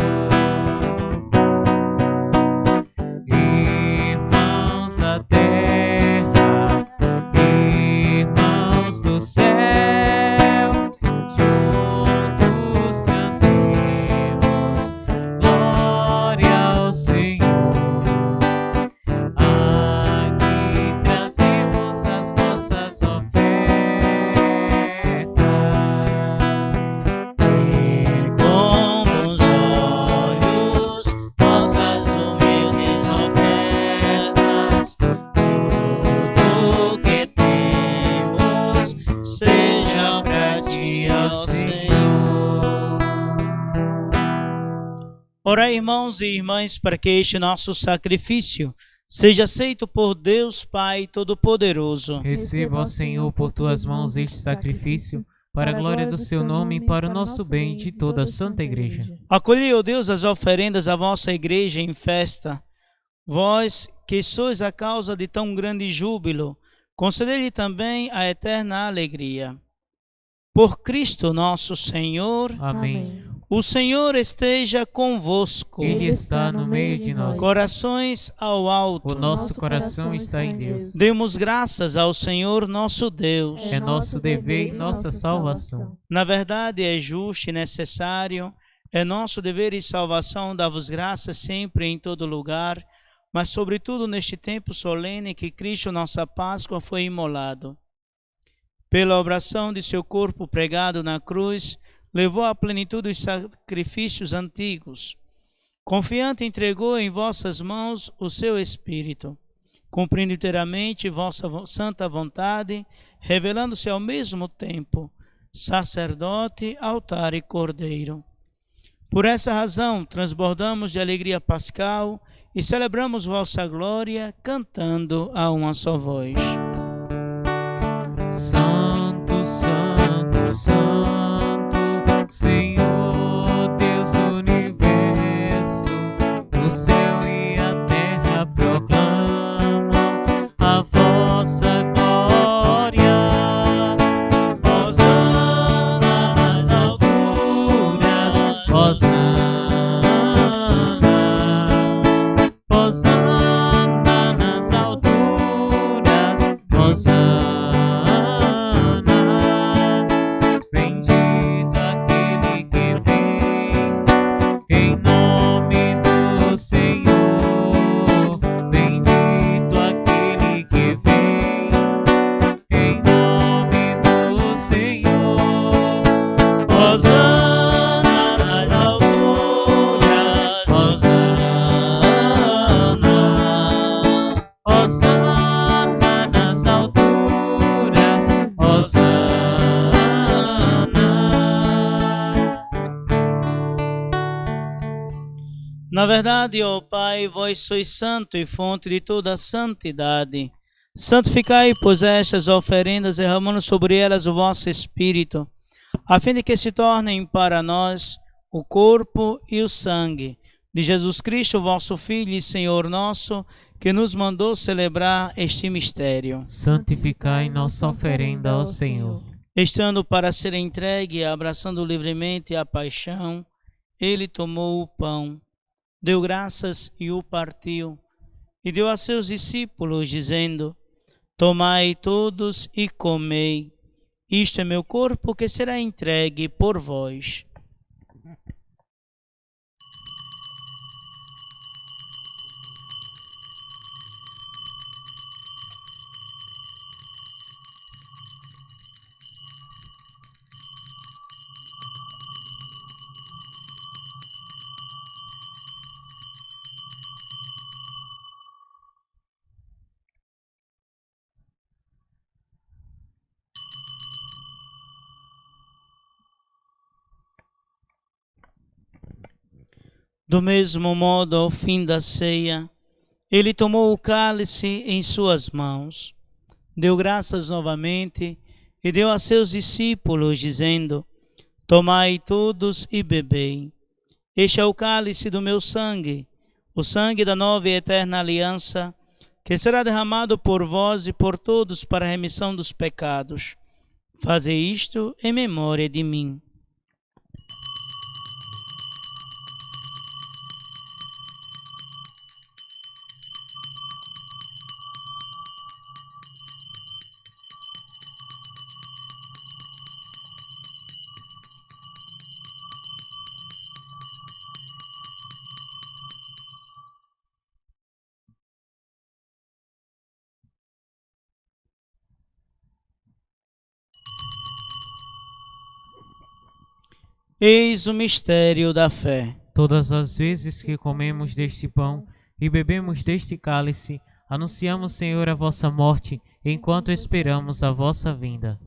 Irmãos da terra, irmãos do céu, juntos cantemos glória ao Senhor. Aqui trazemos as nossas ofertas. Vê com bons olhos nossas humildes ofertas. Tudo que temos seja para ti, ó Senhor. Orai, irmãos e irmãs, para que este nosso sacrifício seja aceito por Deus Pai Todo-Poderoso. Receba, ó Senhor, por tuas mãos este sacrifício, para a glória do seu nome e para o nosso bem e de toda a Santa Igreja. Acolhei, ó Deus, as oferendas da vossa igreja em festa. Vós, que sois a causa de tão grande júbilo, concedei-lhe também a eterna alegria. Por Cristo nosso Senhor, Amém. o Senhor esteja convosco. Ele está no meio de nós. Corações ao alto. O nosso coração está em Deus. Demos graças ao Senhor nosso Deus. É nosso dever e nossa salvação. Na verdade, é justo e necessário, é nosso dever e salvação dar-vos graças sempre e em todo lugar, mas sobretudo neste tempo solene que Cristo, nossa Páscoa, foi imolado. Pela obração de seu corpo pregado na cruz, levou à plenitude os sacrifícios antigos. Confiante entregou em vossas mãos o seu Espírito, cumprindo inteiramente vossa santa vontade, revelando-se ao mesmo tempo sacerdote, altar e cordeiro. Por essa razão, transbordamos de alegria pascal e celebramos vossa glória, cantando a uma só voz. Santo, Santo, Santo, Senhor Deus do universo, o céu e a terra proclamam a vossa glória. Hosana nas alturas, Hosana Na verdade, ó Pai, vós sois santo e fonte de toda a santidade. Santificai, pois, estas oferendas, derramando sobre elas o vosso Espírito, a fim de que se tornem para nós o corpo e o sangue de Jesus Cristo, vosso Filho e Senhor nosso, que nos mandou celebrar este mistério. Santificai nossa oferenda ao Senhor. Estando para ser entregue, abraçando livremente a paixão, ele tomou o pão, deu graças e o partiu, e deu a seus discípulos, dizendo: Tomai todos e comei. Isto é meu corpo que será entregue por vós. Do mesmo modo, ao fim da ceia, ele tomou o cálice em suas mãos, deu graças novamente e deu a seus discípulos, dizendo: Tomai todos e bebei. Este é o cálice do meu sangue, o sangue da nova e eterna aliança, que será derramado por vós e por todos para a remissão dos pecados. Fazei isto em memória de mim. Eis o mistério da fé. Todas as vezes que comemos deste pão e bebemos deste cálice, anunciamos, Senhor, a vossa morte, enquanto esperamos a vossa vinda.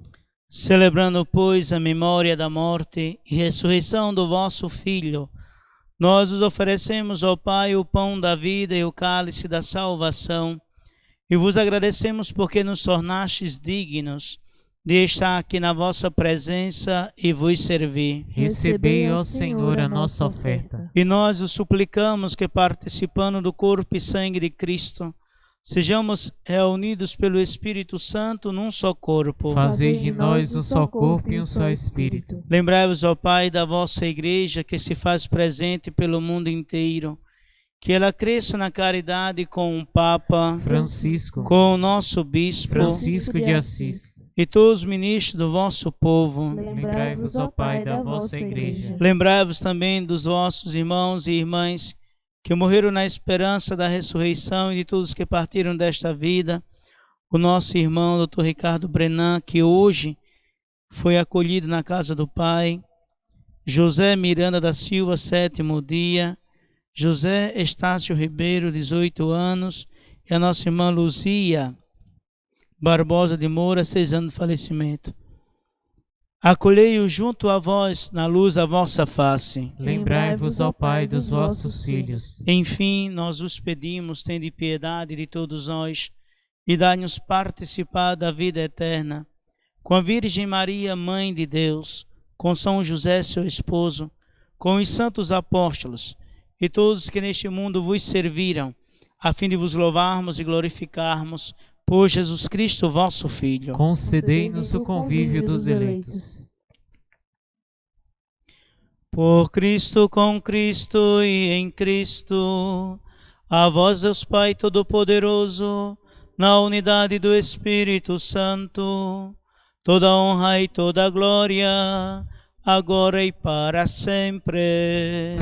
Celebrando, pois, a memória da morte e ressurreição do vosso Filho, nós os oferecemos ao Pai o pão da vida e o cálice da salvação, e vos agradecemos porque nos tornastes dignos de estar aqui na vossa presença e vos servir. Recebei, ó Senhor, a nossa oferta. E nós os suplicamos que, participando do corpo e sangue de Cristo, sejamos reunidos pelo Espírito Santo num só corpo. Fazei de nós um só corpo e um só Espírito. Lembrai-vos, ó Pai, da vossa Igreja, que se faz presente pelo mundo inteiro, que ela cresça na caridade com o Papa Francisco, com o nosso Bispo Francisco de Assis. e todos os ministros do vosso povo. Lembrai-vos, ó Pai, da vossa Igreja. Lembrai-vos também dos vossos irmãos e irmãs que morreram na esperança da ressurreição e de todos que partiram desta vida. O nosso irmão, Dr. Ricardo Brenan, que hoje foi acolhido na casa do Pai. José Miranda da Silva, 7º dia. José Estácio Ribeiro, 18 anos. E a nossa irmã Luzia Barbosa de Moura, 6 anos de falecimento. Acolhei-o junto a vós, na luz da vossa face. Lembrai-vos, ó Pai, dos vossos filhos. Enfim, nós os pedimos, tende piedade de todos nós, e dai-nos participar da vida eterna. Com a Virgem Maria, Mãe de Deus, com São José, seu esposo, com os santos apóstolos, e todos que neste mundo vos serviram, a fim de vos louvarmos e glorificarmos, por Jesus Cristo, vosso Filho. Concedei-nos o convívio dos eleitos. Por Cristo, com Cristo e em Cristo, a vós, Deus Pai Todo-Poderoso, na unidade do Espírito Santo, toda honra e toda glória, agora e para sempre.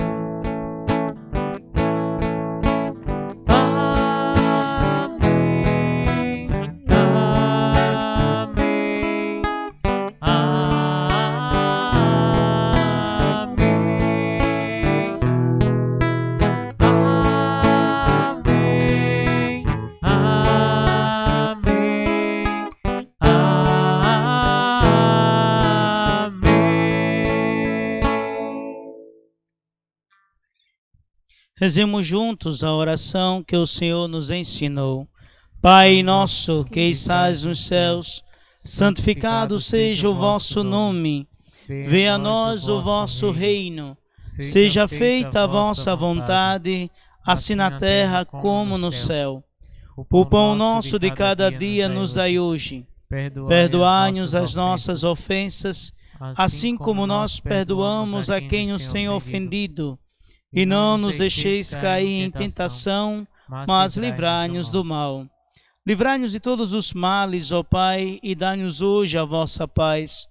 Rezemos juntos a oração que o Senhor nos ensinou. Pai nosso que estás nos céus, santificado seja o vosso nome. Venha a nós o vosso reino. Seja feita a vossa vontade, assim na terra como no céu. O pão nosso de cada dia nos dai hoje. Perdoai-nos as nossas ofensas, assim como nós perdoamos a quem nos tem ofendido. E não nos deixeis cair em tentação, mas livrai-nos do mal. Livrai-nos de todos os males, ó Pai, e dai-nos hoje a vossa paz.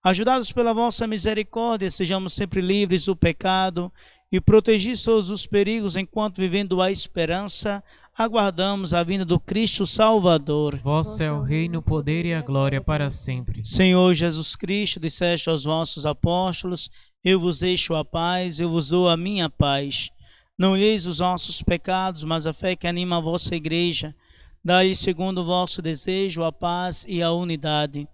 Ajudados pela vossa misericórdia, sejamos sempre livres do pecado e protegidos todos os perigos, enquanto, vivendo a esperança, aguardamos a vinda do Cristo Salvador. Vosso é o reino, o poder e a glória para sempre. Senhor Jesus Cristo, disseste aos vossos apóstolos: eu vos deixo a paz, eu vos dou a minha paz. Não olheis os nossos pecados, mas a fé que anima a vossa igreja. Dai, segundo o vosso desejo, a paz e a unidade.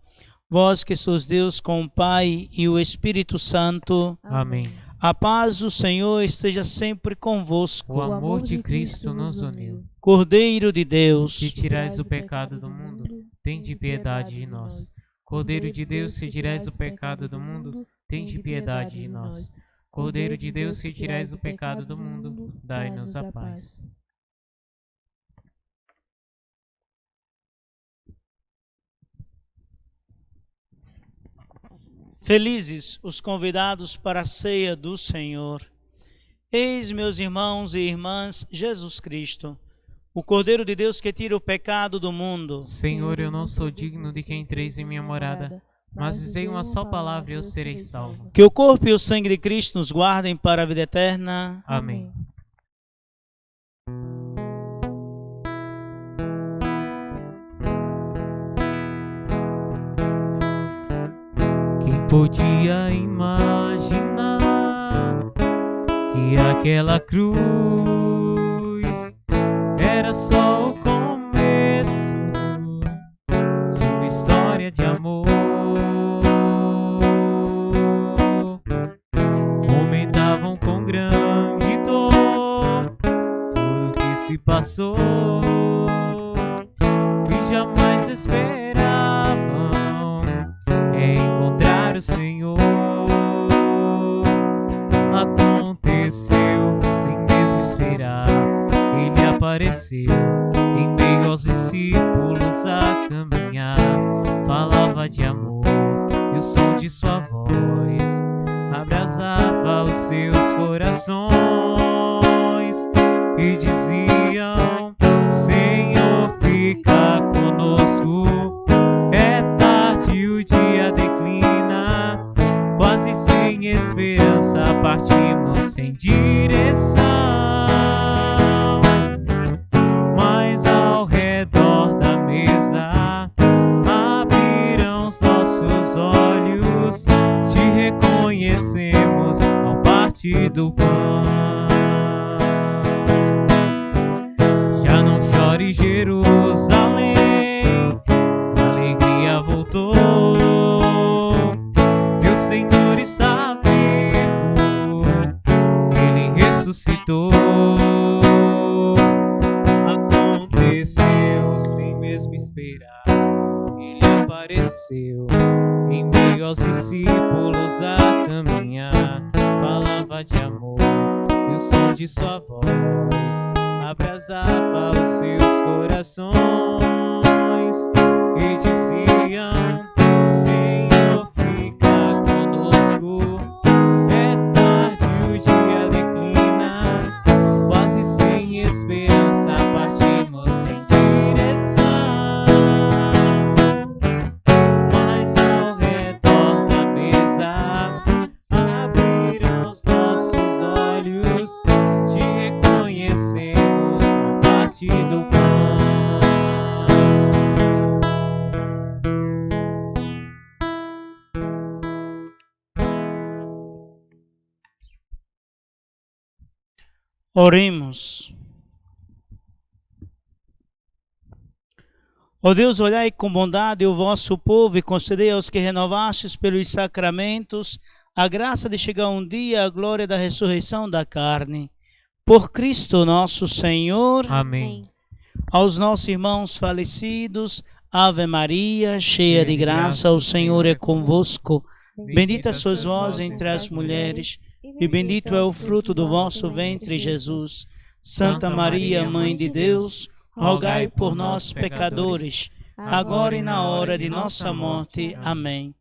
Vós que sois Deus com o Pai e o Espírito Santo. Amém. A paz do Senhor esteja sempre convosco. O amor de Cristo nos uniu. Cordeiro de Deus, Que tirais o pecado do mundo, tende piedade de nós. Cordeiro de Deus, que tirais o pecado do mundo, tende piedade de nós. Cordeiro de Deus, que tirais o pecado do mundo, dai-nos a paz. felizes os convidados para a ceia do Senhor. Eis, meus irmãos e irmãs, Jesus Cristo, o Cordeiro de Deus que tira o pecado do mundo. Senhor, eu não sou digno de que entreis em minha morada, mas dizei uma só palavra e eu serei salvo. Que o corpo e o sangue de Cristo nos guardem para a vida eterna. Amém. Quem podia imaginar que aquela cruz era só o começo de uma história de amor? Comentavam com grande dor tudo que se passou e jamais esperavam encontrar o Senhor. Aconteceu sem mesmo esperar, Ele apareceu em meio aos discípulos a caminhar. Falava de amor e o som de sua voz abrasava os seus corações e diziam: Senhor, fica conosco. É tarde, o dia declina, quase sem esperança partimos sem direção. Mas ao redor da mesa abriram os nossos olhos, te reconhecemos ao partir do pão. Já não chore, Jerusalém, a alegria voltou. Teu Senhor está vivo, Ele ressuscitou. Aconteceu sem mesmo esperar, Ele apareceu em meio aos discípulos a caminhar. Falava de amor e o som de sua voz abrasava os seus corações e diziam: Senhor, fica conosco. É tarde, o dia declina, quase sem esperança partimos sem direção. Mas ao redor da mesa abriram os nossos olhos, te reconhecemos ao partir do pão. Oremos. Ó Deus, olhai com bondade o vosso povo e concedei aos que renovastes pelos sacramentos a graça de chegar um dia à glória da ressurreição da carne. Por Cristo nosso Senhor. Amém. Aos nossos irmãos falecidos, Ave Maria, cheia de graça, o Senhor é convosco. Bendita sois vós entre as mulheres, e bendito é o fruto do vosso ventre, Jesus. Santa Maria, Mãe de Deus, rogai por nós, pecadores, agora e na hora de nossa morte. Amém.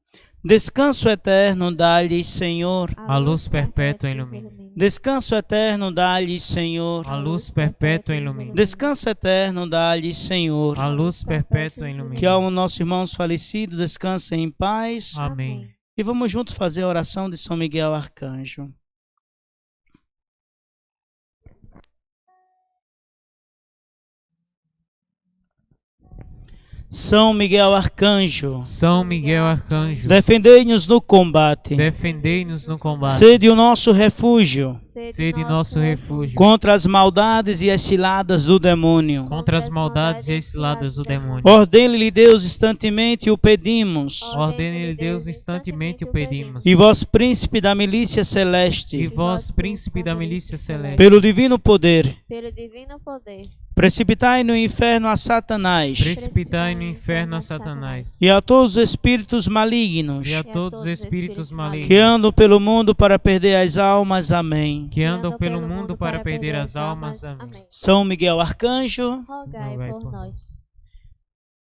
Descanso eterno dá-lhe, Senhor. A luz perpétua ilumina. Descanso eterno dá-lhe, Senhor. A luz perpétua ilumina. Descanso eterno dá-lhe, Senhor. A luz perpétua ilumina. Que ao nossos irmãos falecidos descansem em paz. Amém. E vamos juntos fazer a oração de São Miguel Arcanjo. São Miguel Arcanjo, São Miguel Arcanjo, defendei-nos no combate. defendei-nos no combate. Sede o nosso refúgio Sede nosso refúgio contra as maldades e as ciladas do demônio. contra as maldades e as ciladas do demônio. Ordene-lhe Deus instantemente o pedimos. Ordene-lhe Deus instantemente o pedimos. E vós, príncipe da milícia E celeste, vós, príncipe da milícia celeste, pelo divino poder, Pelo divino poder. precipitai no inferno a Satanás precipitai no inferno a Satanás e a todos os espíritos malignos e a todos os espíritos malignos que andam pelo mundo para perder as almas. Amém. que andam pelo mundo para perder as almas. Amém. São Miguel Arcanjo, Rogai Rogai por por nós.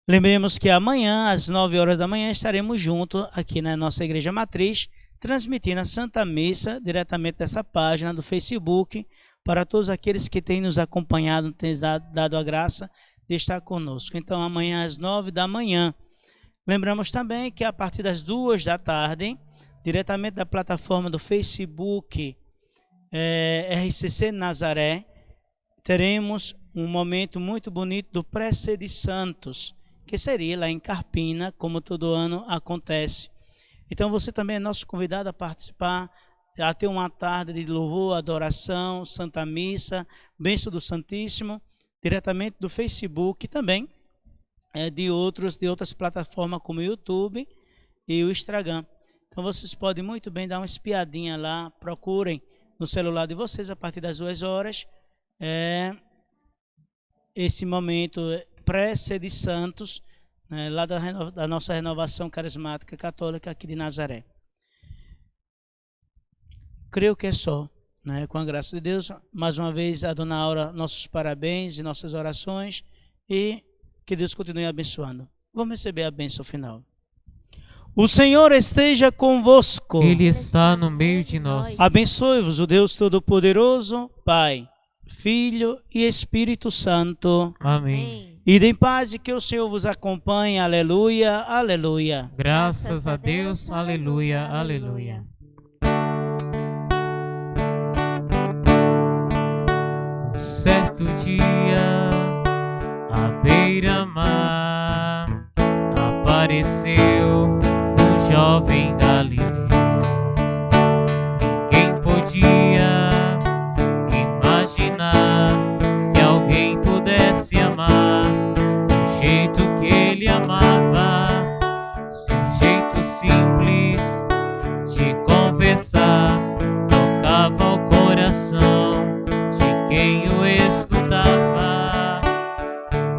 lembremos que amanhã, às 9 horas da manhã, estaremos juntos aqui na nossa Igreja Matriz, transmitindo a Santa Missa diretamente dessa página do Facebook, para todos aqueles que têm nos acompanhado, têm dado a graça de estar conosco. Então, amanhã às 9 da manhã. Lembramos também que a partir das 2 da tarde, diretamente da plataforma do Facebook RCC Nazaré, teremos um momento muito bonito do Prece de Santos, que seria lá em Carpina, como todo ano acontece. Então, você também é nosso convidado a participar, a ter uma tarde de louvor, adoração, Santa Missa, bênção do Santíssimo, diretamente do Facebook e também de outras plataformas como o YouTube e o Instagram. Então vocês podem muito bem dar uma espiadinha lá, procurem no celular de vocês a partir das 2 horas esse momento Prece de Santos, lá da nossa renovação carismática católica aqui de Nazaré. Creio que é só, com a graça de Deus. Mais uma vez, a Dona Aura, nossos parabéns e nossas orações, e que Deus continue abençoando. Vamos receber a bênção final. O Senhor esteja convosco. Ele está no meio de nós. Abençoe-vos o Deus Todo-Poderoso, Pai, Filho e Espírito Santo. Amém. Ide em paz e que o Senhor vos acompanhe. Aleluia, aleluia. Graças a Deus. Aleluia, aleluia. Um certo dia, à beira-mar, apareceu um jovem galileu. Ninguém podia imaginar que alguém pudesse amar do jeito que ele amava. Seu jeito simples de conversar tocava o coração de quem o escutava.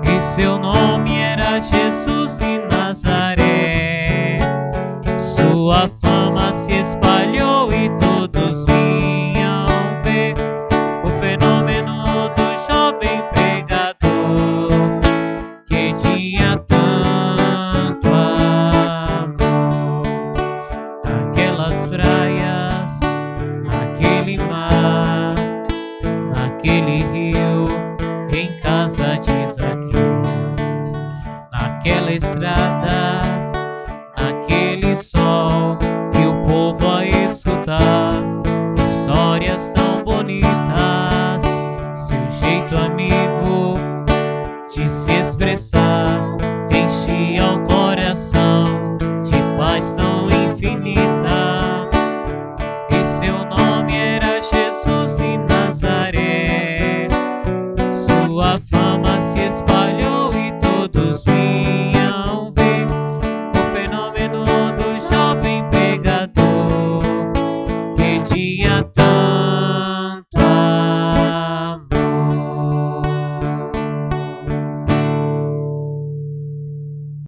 E seu nome era Jesus de Nazaré. Sua fama se espalhou e todos